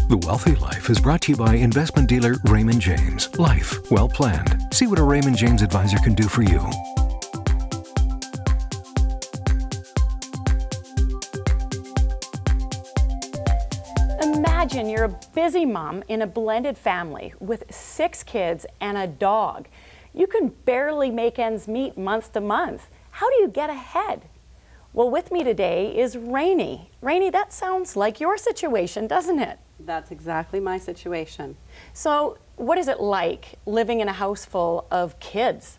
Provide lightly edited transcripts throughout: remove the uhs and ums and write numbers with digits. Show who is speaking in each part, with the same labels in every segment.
Speaker 1: The Wealthy Life is brought to you by investment dealer Raymond James. Life well planned. See what a Raymond James advisor can do for you.
Speaker 2: Imagine you're a busy mom in a blended family with 6 kids and a dog. You can barely make ends meet month to month. How do you get ahead? Well, with me today is Rainey. Rainey, that sounds like your situation, doesn't it?
Speaker 3: That's exactly my situation.
Speaker 2: So what is it like living in a house full of kids?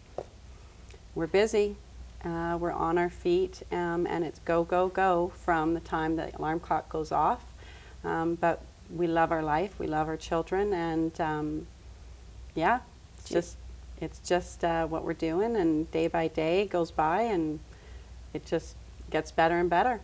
Speaker 3: We're busy. We're on our feet, and it's go, go, go from the time the alarm clock goes off. But we love our life, we love our children, and yeah, it's just what we're doing, and day by day goes by, and it just gets better and better.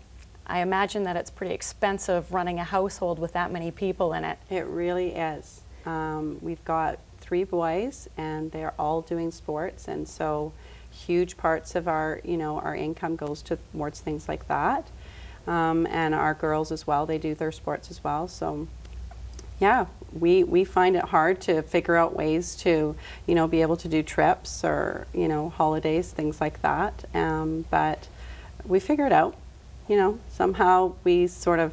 Speaker 2: I imagine that it's pretty expensive running a household with that many people in it.
Speaker 3: It really is. We've got 3 boys, and they're all doing sports, and so huge parts of our, our income goes towards things like that. And our girls as well, they do their sports as well. So yeah, we find it hard to figure out ways to, be able to do trips or, holidays, things like that. But we figure it out. Somehow we sort of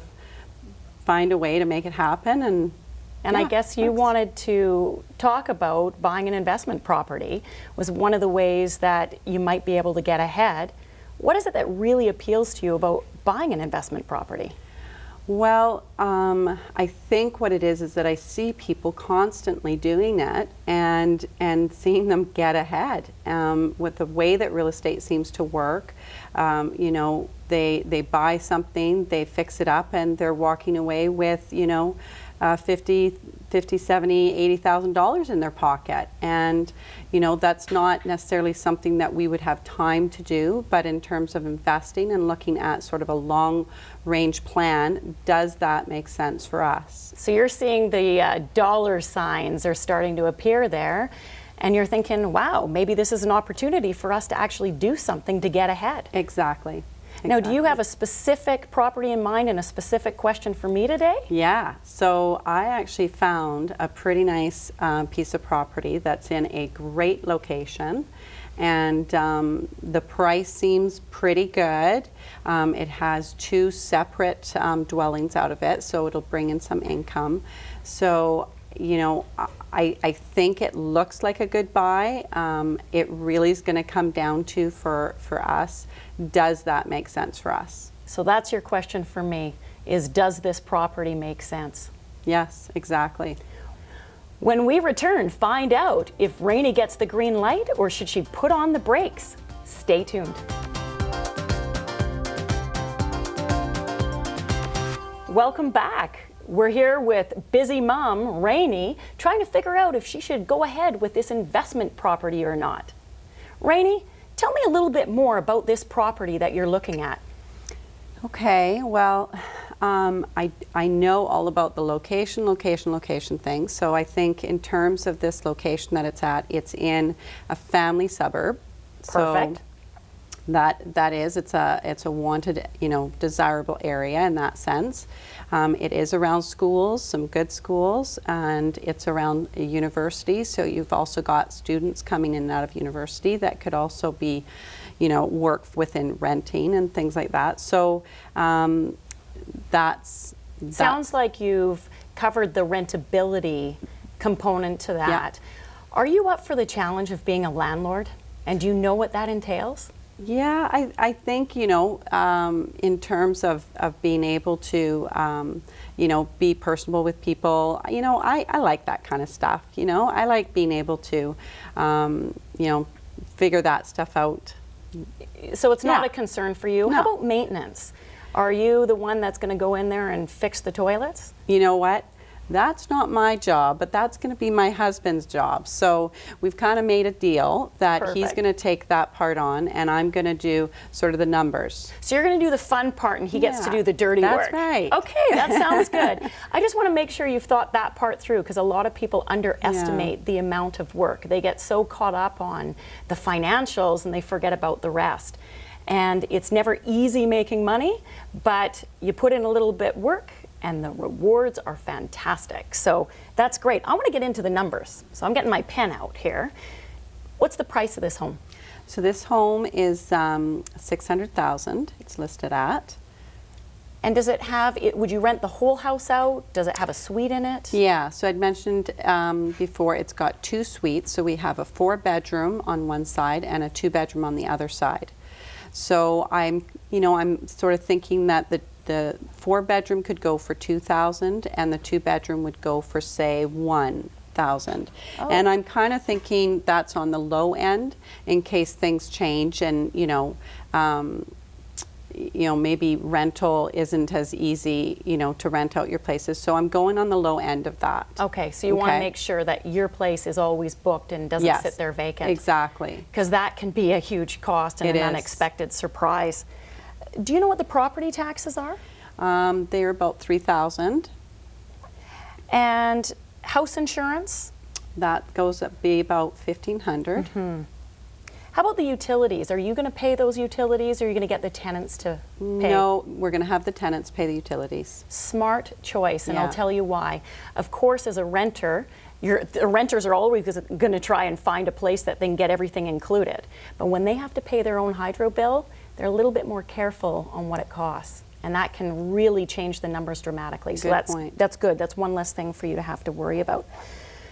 Speaker 3: find a way to make it happen. And
Speaker 2: yeah, I guess you wanted to talk about buying an investment property was one of the ways that you might be able to get ahead. What is it that really appeals to you about buying an investment property?
Speaker 3: Well, I think what it is that I see people constantly doing that and seeing them get ahead. With the way that real estate seems to work, they buy something, they fix it up, and they're walking away with, $50,000, $70,000, $80,000 in their pocket. And, that's not necessarily something that we would have time to do, but in terms of investing and looking at sort of a long range plan, does that make sense for us?
Speaker 2: So you're seeing the dollar signs are starting to appear there, and you're thinking, wow, maybe this is an opportunity for us to actually do something to get ahead.
Speaker 3: Exactly.
Speaker 2: Now, do you have a specific property in mind and a specific question for me today?
Speaker 3: Yeah, so I actually found a pretty nice piece of property that's in a great location, and the price seems pretty good. It has 2 separate dwellings out of it, so it'll bring in some income. So, I think it looks like a good buy. It really is going to come down to, for us, does that make sense for us?
Speaker 2: So that's your question for me, is does this property make sense?
Speaker 3: Yes, exactly.
Speaker 2: When we return, find out if Rainey gets the green light or should she put on the brakes. Stay tuned. Welcome back. We're here with busy mom, Rainey, trying to figure out if she should go ahead with this investment property or not. Rainey, tell me a little bit more about this property that you're looking at.
Speaker 3: Okay, well, I know all about the location thing. So I think in terms of this location that it's at, it's in a family suburb.
Speaker 2: Perfect.
Speaker 3: So it's a wanted, desirable area in that sense. It is around schools, some good schools, and it's around a university. So you've also got students coming in and out of university that could also be, work within renting and things like that. So that's
Speaker 2: sounds like you've covered the rentability component to that. Yeah. Are you up for the challenge of being a landlord? And do you know what that entails?
Speaker 3: Yeah, I think, in terms of being able to, be personable with people, I like that kind of stuff. I like being able to, figure that stuff out.
Speaker 2: So it's not a concern for you.
Speaker 3: No.
Speaker 2: How about maintenance? Are you the one that's going to go in there and fix the toilets?
Speaker 3: You know what? That's not my job, but that's going to be my husband's job. So we've kind of made a deal that
Speaker 2: Perfect.
Speaker 3: He's going to take that part on, and I'm going to do sort of the numbers.
Speaker 2: So you're going to do the fun part, and he gets to do the dirty work.
Speaker 3: That's right.
Speaker 2: Okay, that sounds good. I just want to make sure you've thought that part through, because a lot of people underestimate the amount of work. They get so caught up on the financials, and they forget about the rest. And it's never easy making money, but you put in a little bit work, and the rewards are fantastic. So that's great. I want to get into the numbers. So I'm getting my pen out here. What's the price of this home?
Speaker 3: So this home is $600,000. It's listed at.
Speaker 2: And does it have, would you rent the whole house out? Does it have a suite in it?
Speaker 3: Yeah, so I'd mentioned before it's got 2 suites. So we have a 4-bedroom on one side and a 2-bedroom on the other side. So I'm sort of thinking that the 4-bedroom could go for $2,000 and the 2-bedroom would go for, say, $1,000.
Speaker 2: Oh.
Speaker 3: And I'm kind of thinking that's on the low end in case things change and maybe rental isn't as easy, to rent out your places. So I'm going on the low end of that.
Speaker 2: Okay, so you want to make sure that your place is always booked and doesn't sit there vacant.
Speaker 3: Exactly.
Speaker 2: Because that can be a huge cost and an unexpected surprise. Do you know what the property taxes are?
Speaker 3: They're about $3,000.
Speaker 2: And house insurance?
Speaker 3: That goes up be about $1,500.
Speaker 2: Mm-hmm. How about the utilities? Are you going to pay those utilities or are you going to get the tenants to pay?
Speaker 3: No, we're going to have the tenants pay the utilities.
Speaker 2: Smart choice, and I'll tell you why. Of course, as a renter, the renters are always going to try and find a place that they can get everything included. But when they have to pay their own hydro bill, they're a little bit more careful on what it costs. And that can really change the numbers dramatically. So that's good. That's one less thing for you to have to worry about.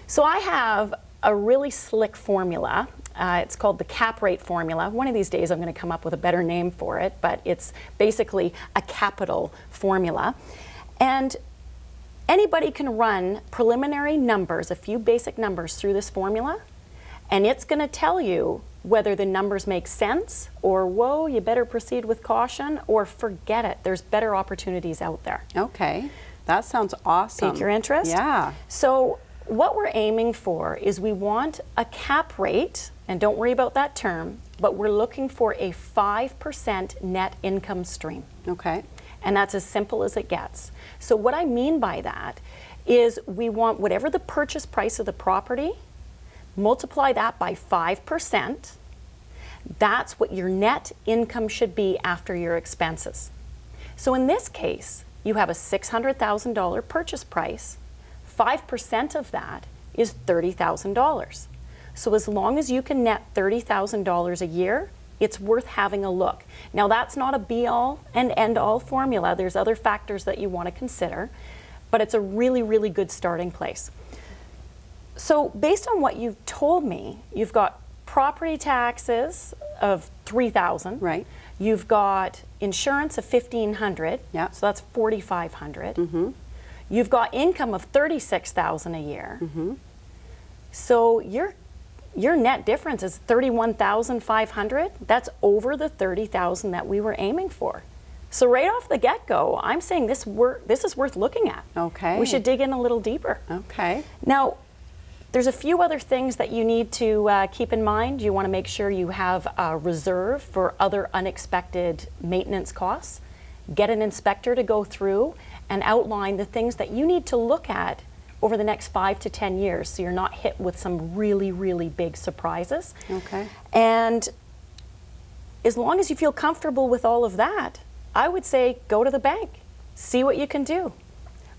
Speaker 2: So I have a really slick formula. It's called the cap rate formula. One of these days I'm going to come up with a better name for it, but it's basically a capital formula. And anybody can run preliminary numbers, a few basic numbers through this formula, and it's going to tell you whether the numbers make sense or, whoa, you better proceed with caution, or forget it. There's better opportunities out there.
Speaker 3: Okay, that sounds awesome.
Speaker 2: Pique your interest?
Speaker 3: Yeah.
Speaker 2: So what we're aiming for is we want a cap rate, and don't worry about that term, but we're looking for a 5% net income stream.
Speaker 3: Okay.
Speaker 2: And that's as simple as it gets. So what I mean by that is we want whatever the purchase price of the property, multiply that by 5%. That's what your net income should be after your expenses. So in this case, you have a $600,000 purchase price. 5% of that is $30,000. So as long as you can net $30,000 a year, it's worth having a look. Now that's not a be-all and end-all formula. There's other factors that you want to consider, but it's a really, really good starting place. So based on what you've told me, you've got property taxes of $3,000.
Speaker 3: Right.
Speaker 2: You've got insurance of $1,500.
Speaker 3: Yeah.
Speaker 2: So that's $4,500.
Speaker 3: Mm-hmm.
Speaker 2: You've got income of $36,000 a year.
Speaker 3: Mm-hmm.
Speaker 2: So your net difference is $31,500. That's over the $30,000 that we were aiming for. So right off the get-go, I'm saying this is worth looking at.
Speaker 3: Okay.
Speaker 2: We should dig in a little deeper.
Speaker 3: Okay.
Speaker 2: Now, there's a few other things that you need to keep in mind. You want to make sure you have a reserve for other unexpected maintenance costs. Get an inspector to go through and outline the things that you need to look at over the next 5 to 10 years so you're not hit with some really, really big surprises.
Speaker 3: Okay.
Speaker 2: And as long as you feel comfortable with all of that, I would say go to the bank. See what you can do.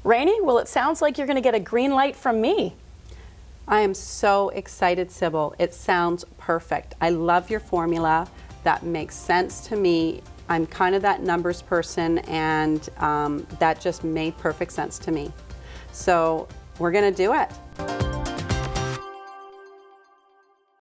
Speaker 2: Rainey, well, it sounds like you're going to get a green light from me.
Speaker 3: I am so excited, Sybil. It sounds perfect. I love your formula. That makes sense to me. I'm kind of that numbers person, and that just made perfect sense to me. So we're going to do it.